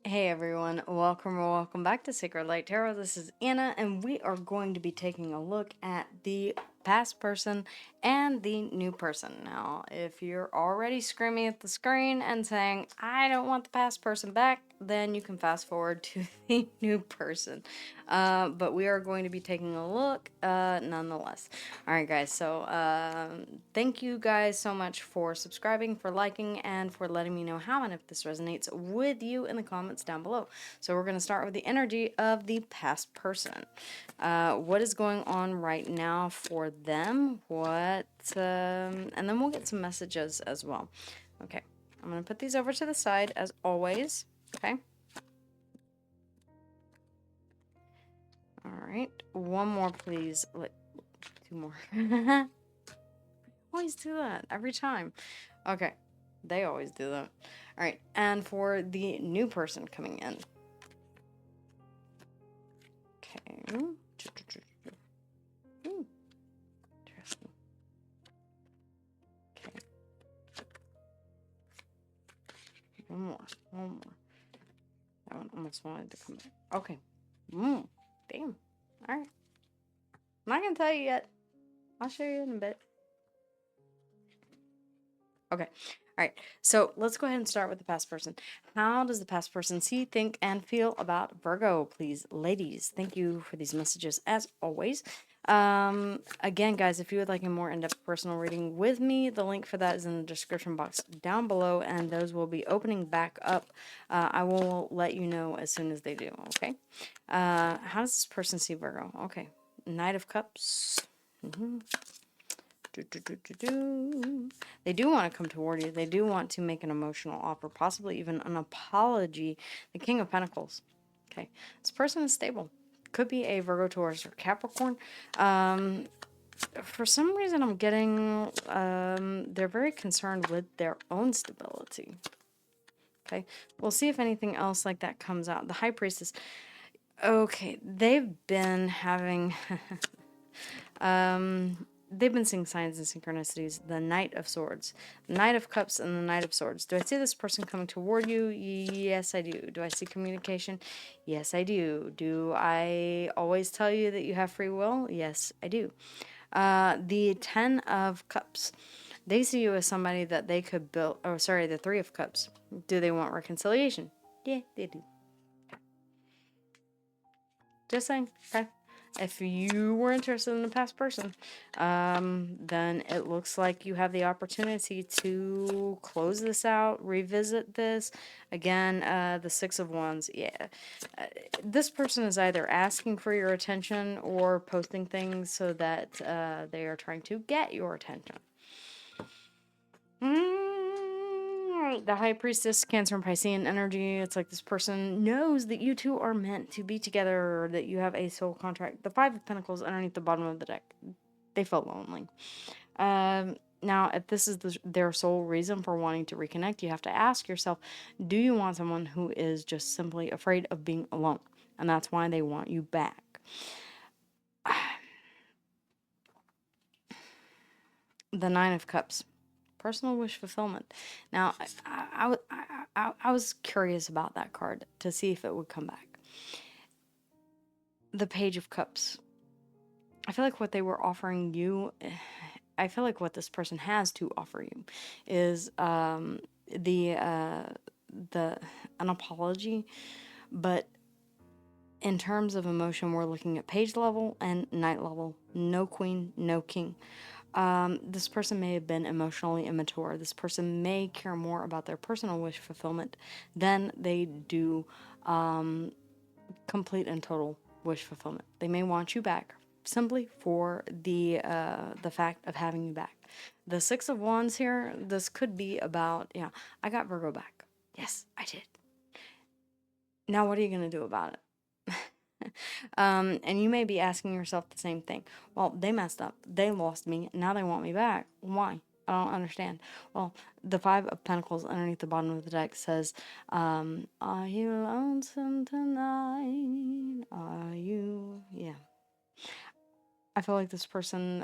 Hey everyone, welcome or welcome back to Sacred Light Tarot. This is Anna, and we are going to be taking a look at the past person and the new person. Now, if you're already screaming at the screen and saying, I don't want the past person back, then you can fast forward to the new person. But we are going to be taking a look nonetheless. Alright guys, so thank you guys so much for subscribing, for liking, and for letting me know how and if this resonates with you in the comments down below. So we're going to start with the energy of the past person. What is going on right now for them? And then we'll get some messages as well. Okay, I'm going to put these over to the side as always. Okay. All right, one more, please. Two more. Always do that every time. Okay, they always do that. All right, and for the new person coming in. Okay. Interesting. Okay. One more. That one almost wanted to come back. Okay. Damn. All right. I'm not gonna tell you yet. I'll show you in a bit. Okay. All right. So let's go ahead and start with the past person. How does the past person see, think, and feel about Virgo, please? Ladies, thank you for these messages as always. Again, guys, if you would like a more in-depth personal reading with me, the link for that is in the description box down below, and those will be opening back up. I will let you know as soon as they do, okay? How does this person see Virgo? Okay. Knight of Cups. They do want to come toward you. They do want to make an emotional offer, possibly even an apology. The King of Pentacles. Okay. This person is stable. Could be a Virgo, Taurus, or Capricorn. For some reason, I'm getting they're very concerned with their own stability. Okay. We'll see if anything else like that comes out. The High Priestess. Okay. They've been having... they've been seeing signs and synchronicities. The Knight of Swords, Knight of Cups, and the Knight of Swords. Do I see this person coming toward you? Yes, I do. Do I see communication? Yes, I do. Do I always tell you that you have free will? Yes, I do. The Ten of Cups. They see you as somebody that they could build. Oh, sorry, the Three of Cups. Do they want reconciliation? Yeah, they do. Just saying. Okay. If you were interested in the past person, then it looks like you have the opportunity to close this out, revisit this. Again, the Six of Wands, yeah. This person is either asking for your attention or posting things so that they are trying to get your attention. The High Priestess, Cancer and Piscean energy. It's like this person knows that you two are meant to be together, or that you have a soul contract. The Five of Pentacles underneath the bottom of the deck. They felt lonely. Now, if this is their sole reason for wanting to reconnect, you have to ask yourself, do you want someone who is just simply afraid of being alone? And that's why they want you back. The Nine of Cups. Personal wish fulfillment. Now, I was curious about that card to see if it would come back. The Page of Cups. I feel like what they were offering you, I feel like what this person has to offer you is an apology, but in terms of emotion, we're looking at page level and knight level. No queen, no king. This person may have been emotionally immature. This person may care more about their personal wish fulfillment than they do complete and total wish fulfillment. They may want you back simply for the fact of having you back. The Six of Wands here, this could be about, yeah, I got Virgo back. Yes, I did. Now what are you going to do about it? And you may be asking yourself the same thing. Well, they messed up. They lost me. Now they want me back. Why? I don't understand. Well, the Five of Pentacles underneath the bottom of the deck says, are you lonesome tonight? Are you? Yeah. I feel like this person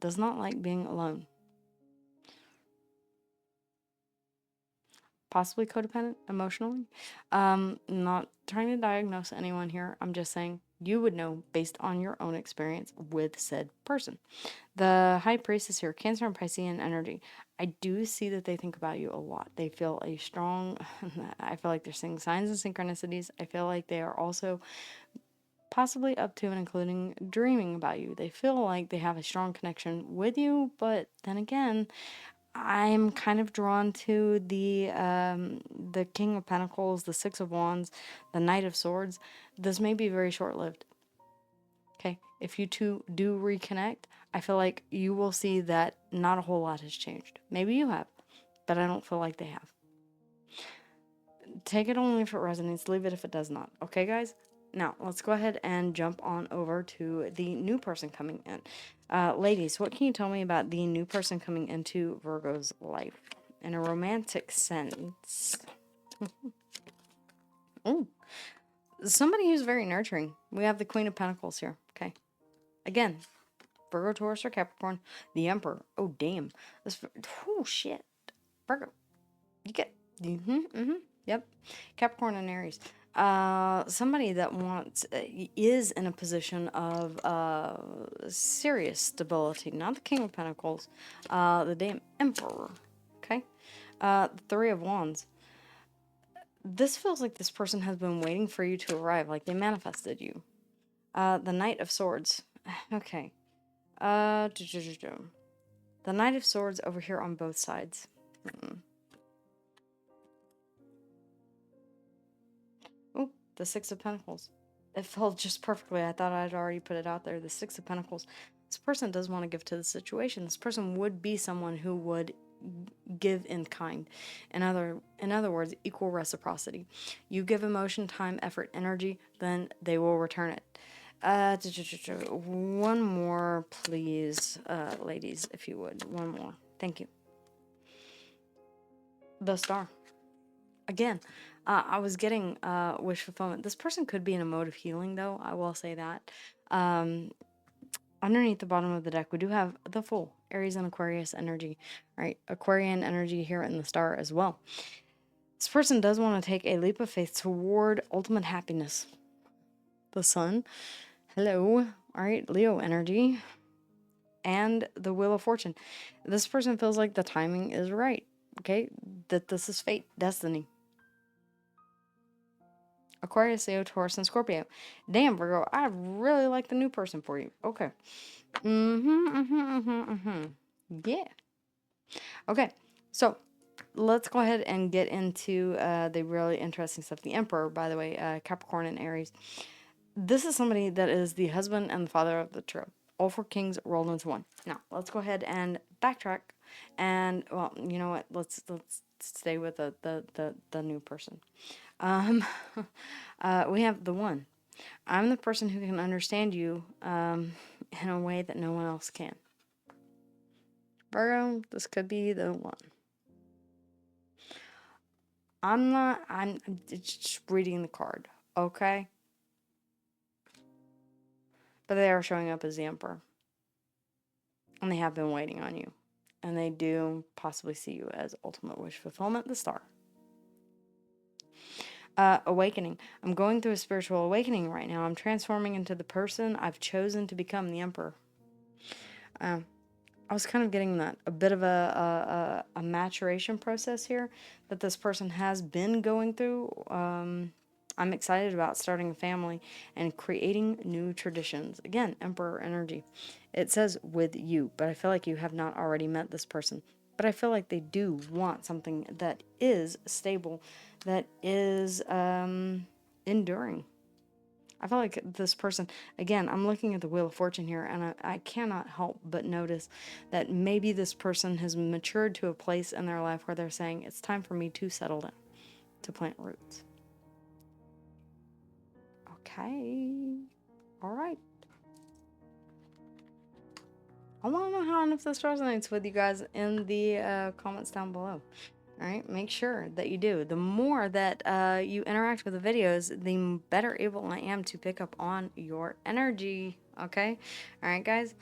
does not like being alone. possibly codependent emotionally. Not trying to diagnose anyone here. I'm just saying you would know based on your own experience with said person. The High Priestess here, Cancer and Piscean energy. I do see that they think about you a lot. They feel a strong, I feel like they're seeing signs and synchronicities. I feel like they are also possibly up to and including dreaming about you. They feel like they have a strong connection with you, but then again, I'm kind of drawn to the King of Pentacles, the Six of Wands, the Knight of Swords. This may be very short-lived. Okay, if you two do reconnect, I feel like you will see that not a whole lot has changed. Maybe you have, but I don't feel like they have. Take it only if it resonates, leave it if it does not. Okay, guys? Now, let's go ahead and jump on over to the new person coming in. Ladies, what can you tell me about the new person coming into Virgo's life in a romantic sense? Oh, somebody who's very nurturing. We have the Queen of Pentacles here. Okay. Again, Virgo, Taurus, or Capricorn. The Emperor. Oh, damn. Oh, shit. Virgo. You get... Yep. Capricorn and Aries. Somebody that is in a position of serious stability. Not the King of Pentacles. The damn Emperor. Okay. The Three of Wands. This feels like this person has been waiting for you to arrive. Like they manifested you. The Knight of Swords. Okay. The Knight of Swords over here on both sides. Oh, the Six of Pentacles. It fell just perfectly. I thought I'd already put it out there. The Six of Pentacles. This person does want to give to the situation. This person would be someone who would give in kind. In other words, equal reciprocity. You give emotion, time, effort, energy, then they will return it. One more, please, ladies, if you would. One more. Thank you. The Star. Again, I was getting wish fulfillment. This person could be in a mode of healing, though. I will say that. Underneath the bottom of the deck, we do have the Fool, Aries and Aquarius energy, right? Aquarian energy here in the Star as well. This person does want to take a leap of faith toward ultimate happiness. The Sun, hello, all right, Leo energy, and the Wheel of Fortune. This person feels like the timing is right, okay? That this is fate, destiny. Aquarius, Leo, Taurus, and Scorpio. Damn, Virgo, I really like the new person for you. Okay. Yeah. Okay, so let's go ahead and get into the really interesting stuff. The Emperor, by the way, Capricorn and Aries. This is somebody that is the husband and the father of the trio. All four kings rolled into one. Now, let's go ahead and backtrack. And, well, you know what? Let's stay with the new person. We have the One. I'm the person who can understand you in a way that no one else can. Virgo, this could be the one. I'm just reading the card, okay? But they are showing up as the Emperor. And they have been waiting on you. And they do possibly see you as ultimate wish fulfillment, the Star. Awakening. I'm going through a spiritual awakening right now. I'm transforming into the person I've chosen to become, the Emperor. I was kind of getting that, a bit of a maturation process here that this person has been going through. I'm excited about starting a family and creating new traditions. Again, Emperor energy. It says with you, but I feel like you have not already met this person. But I feel like they do want something that is stable, that is enduring. I feel like this person, again, I'm looking at the Wheel of Fortune here, and I cannot help but notice that maybe this person has matured to a place in their life where they're saying, it's time for me to settle down, to plant roots. Okay. All right. I want to know how and if this resonates with you guys in the comments down below. All right, make sure that you do. The more that you interact with the videos, the better able I am to pick up on your energy. Okay? All right, guys?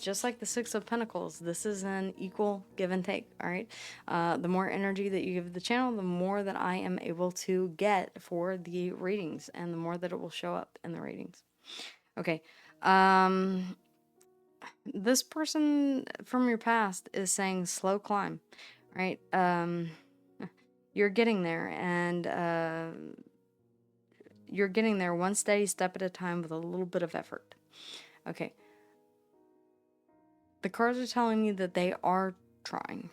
Just like the Six of Pentacles, this is an equal give and take. All right? The more energy that you give the channel, the more that I am able to get for the readings, and the more that it will show up in the readings. Okay. This person from your past is saying slow climb, right? You're getting there, and you're getting there one steady step at a time with a little bit of effort. Okay. The cards are telling me that they are trying.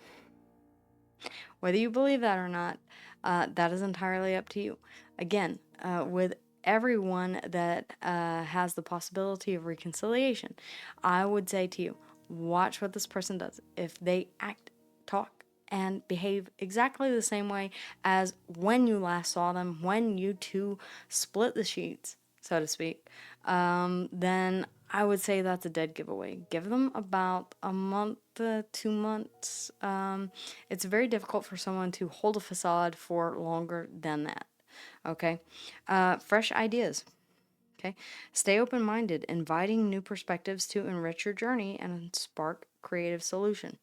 Whether you believe that or not, that is entirely up to you. Again, with everyone that has the possibility of reconciliation, I would say to you, watch what this person does. If they act, talk, and behave exactly the same way as when you last saw them, when you two split the sheets, so to speak, then I would say that's a dead giveaway. Give them about a month, 2 months. It's very difficult for someone to hold a facade for longer than that. Okay. Fresh ideas. Okay. Stay open minded, inviting new perspectives to enrich your journey and spark creative solution.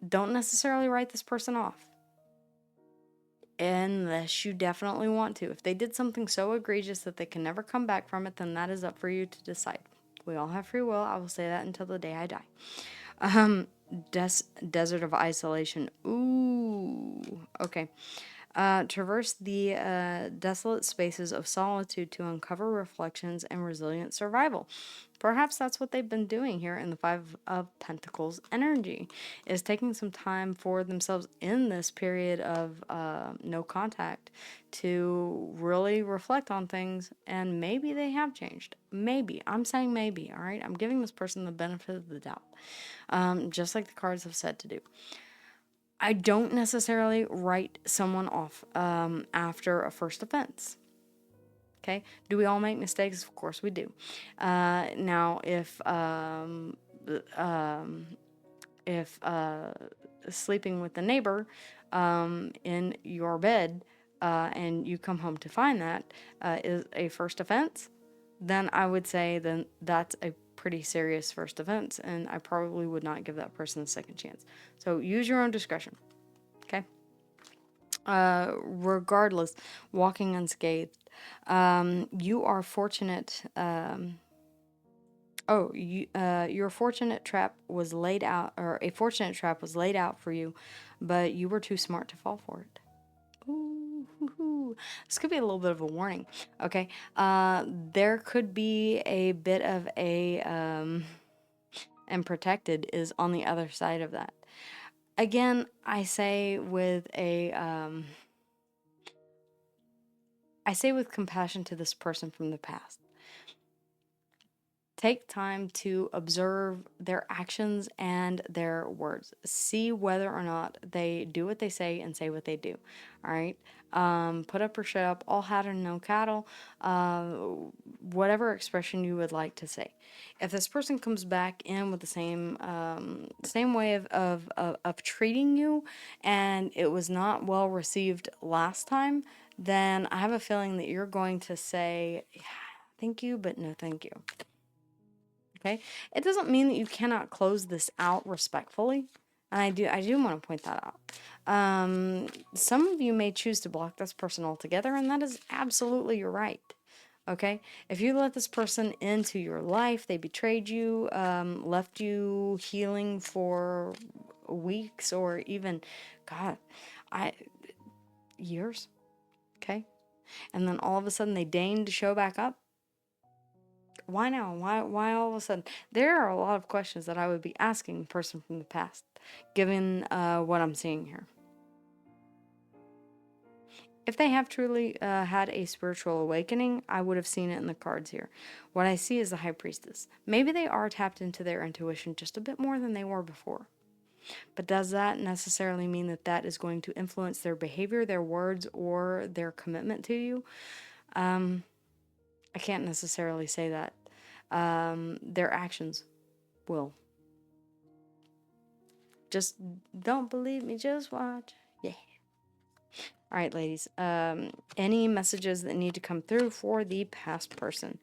Don't necessarily write this person off, unless you definitely want to. If they did something so egregious that they can never come back from it, then that is up for you to decide. We all have free will. I will say that until the day I die. Desert of isolation. Ooh. Okay. Traverse the desolate spaces of solitude to uncover reflections and resilient survival. Perhaps that's what they've been doing here in the Five of Pentacles energy, is taking some time for themselves in this period of no contact to really reflect on things, and maybe they have changed. Maybe. I'm saying maybe, all right? I'm giving this person the benefit of the doubt, just like the cards have said to do. I don't necessarily write someone off after a first offense. Okay? Do we all make mistakes? Of course we do. Now, if sleeping with the neighbor in your bed and you come home to find that is a first offense, then I would say then that's a pretty serious first offense, and I probably would not give that person a second chance. So use your own discretion. Okay? Regardless, walking unscathed. You are fortunate. Your fortunate trap was laid out, or a fortunate trap was laid out for you, but you were too smart to fall for it. Ooh, this could be a little bit of a warning. Okay. There could be a bit of a, and protected is on the other side of that. Again, I say with compassion to this person from the past. Take time to observe their actions and their words. See whether or not they do what they say and say what they do. All right. Put up or shut up, all hat or no cattle, whatever expression you would like to say. If this person comes back in with the same way of treating you, and it was not well received last time, then I have a feeling that you're going to say, yeah, thank you, but no thank you. Okay, it doesn't mean that you cannot close this out respectfully. And I do want to point that out. Some of you may choose to block this person altogether, and that is absolutely your right. Okay, if you let this person into your life, they betrayed you, left you healing for weeks or even, God, years. Okay, and then all of a sudden they deign to show back up. Why now? Why all of a sudden? There are a lot of questions that I would be asking the person from the past, given what I'm seeing here. If they have truly had a spiritual awakening, I would have seen it in the cards here. What I see is the High Priestess. Maybe they are tapped into their intuition just a bit more than they were before. But does that necessarily mean that that is going to influence their behavior, their words, or their commitment to you? I can't necessarily say that. Their actions will. Just don't believe me, just watch. Yeah. All right, ladies. Any messages that need to come through for the past person?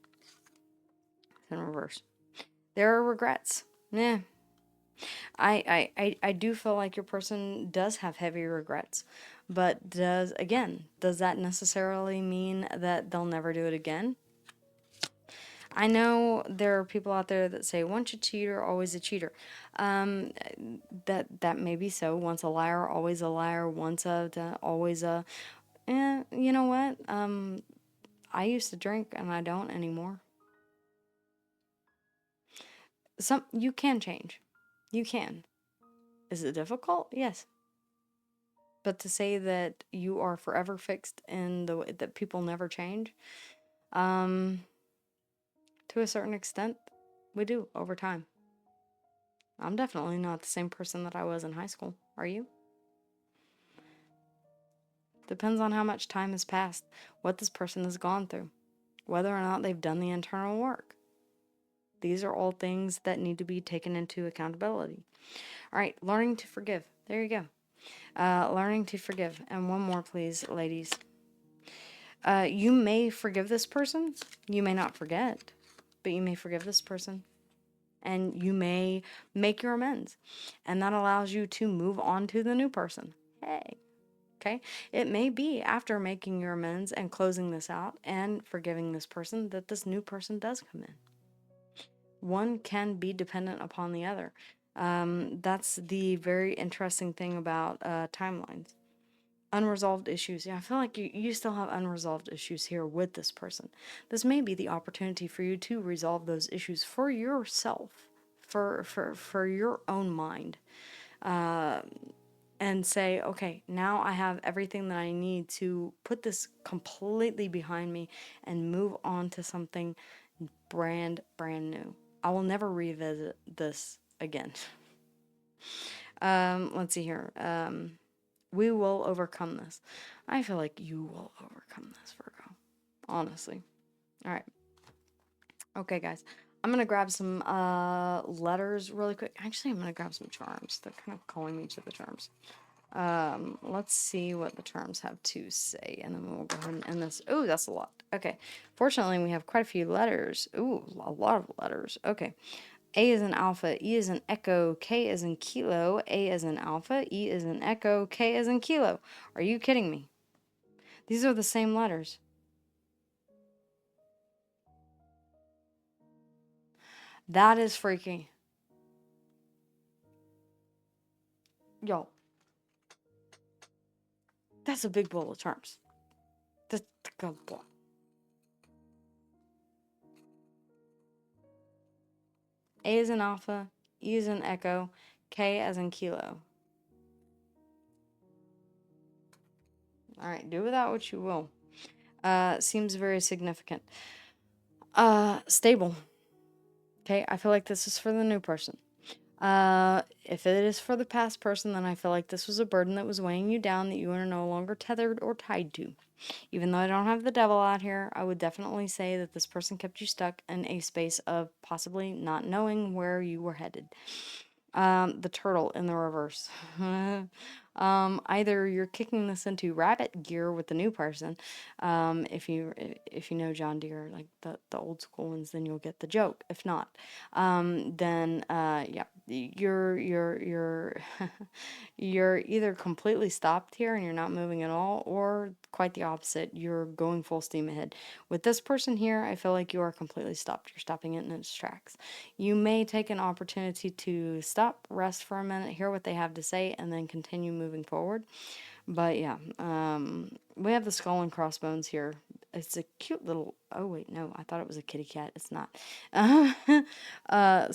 in reverse. There are regrets. Yeah. I do feel like your person does have heavy regrets. But does that necessarily mean that they'll never do it again? I know there are people out there that say once a cheater, always a cheater. That may be so. Once a liar, always a liar. Once always a. You know what? I used to drink and I don't anymore. You can change. You can. Is it difficult? Yes. But to say that you are forever fixed in the way that people never change, to a certain extent, we do over time. I'm definitely not the same person that I was in high school. Are you? Depends on how much time has passed, what this person has gone through, whether or not they've done the internal work. These are all things that need to be taken into accountability. All right, learning to forgive. There you go. Learning to forgive. And one more, please, ladies. You may forgive this person. You may not forget, but you may forgive this person. And you may make your amends. And that allows you to move on to the new person. Hey. Okay? It may be after making your amends and closing this out and forgiving this person that this new person does come in. One can be dependent upon the other. That's the very interesting thing about timelines. Unresolved issues. Yeah, I feel like you still have unresolved issues here with this person. This may be the opportunity for you to resolve those issues for yourself, for your own mind. And say, okay, now I have everything that I need to put this completely behind me and move on to something brand new. I will never revisit this again. Let's see here. We will overcome this. I feel like you will overcome this, Virgo. Honestly. All right. Okay, guys. I'm going to grab some letters really quick. Actually, I'm going to grab some charms. They're kind of calling me to the charms. Let's see what the charms have to say, and then we'll go ahead and end this. Oh, that's a lot. Okay. Fortunately, we have quite a few letters. Ooh, a lot of letters. Okay. A is in alpha, E is in echo, K is in kilo, A is in alpha, E is in echo, K is in kilo. Are you kidding me? These are the same letters. That is freaky. Yo. That's a big bowl of charms. That's a good bowl. A is in alpha, E is in echo, K as in kilo. Alright, do with that what you will. Seems very significant. Stable. Okay, I feel like this is for the new person. If it is for the past person, then I feel like this was a burden that was weighing you down that you are no longer tethered or tied to. Even though I don't have the devil out here, I would definitely say that this person kept you stuck in a space of possibly not knowing where you were headed. The turtle in the reverse. Either you're kicking this into rabbit gear with the new person. If you know John Deere, like the old school ones, then you'll get the joke. If not, then yeah, you're you're either completely stopped here and you're not moving at all, or quite the opposite, you're going full steam ahead. With this person here, I feel like you are completely stopped. You're stopping it in its tracks. You may take an opportunity to stop, rest for a minute, hear what they have to say, and then continue moving forward. But yeah, we have the skull and crossbones here. It's a cute little, oh wait, no, I thought it was a kitty cat. It's not.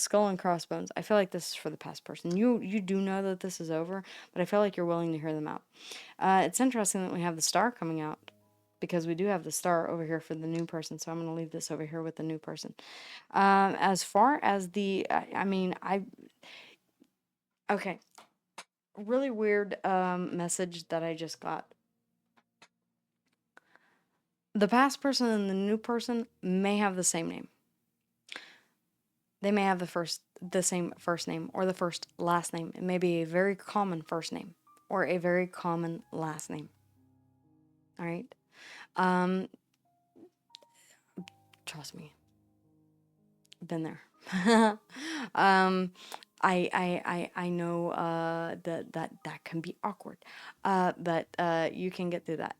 Skull and crossbones. I feel like this is for the past person. You do know that this is over, but I feel like you're willing to hear them out. It's interesting that we have the star coming out, because we do have the star over here for the new person, so I'm going to leave this over here with the new person. As far as the, okay, really weird message that I just got. The past person and the new person may have the same name. They may have the same first name, or the first last name. It may be a very common first name or a very common last name. All right. Trust me. been there. I know that can be awkward, but you can get through that.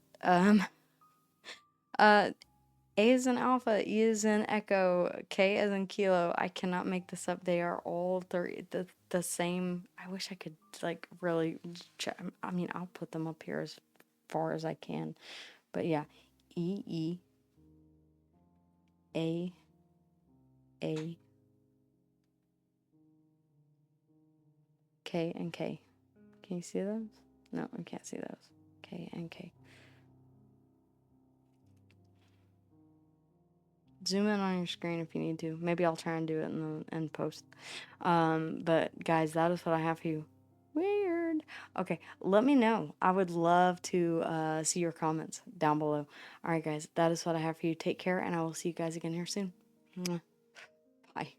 Uh, A is in alpha, E is in echo, K is in kilo. I cannot make this up. They are all the same. I wish I could like really check. I mean, I'll put them up here as far as I can. But yeah, E, A, K, and K. Can you see those? No, we can't see those. K and K. Zoom in on your screen if you need to. Maybe I'll try and do it in post. But guys, that is what I have for you. Weird. Okay, let me know. I would love to see your comments down below. All right, guys, that is what I have for you. Take care, and I will see you guys again here soon. Bye.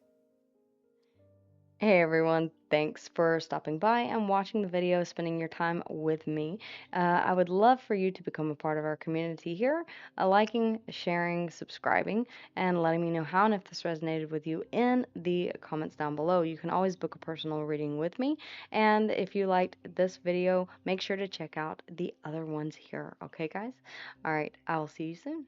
Hey everyone, thanks for stopping by and watching the video, spending your time with me. I would love for you to become a part of our community here, liking, sharing, subscribing, and letting me know how and if this resonated with you in the comments down below. You can always book a personal reading with me, and if you liked this video, make sure to check out the other ones here. Okay, guys? All right, I'll see you soon.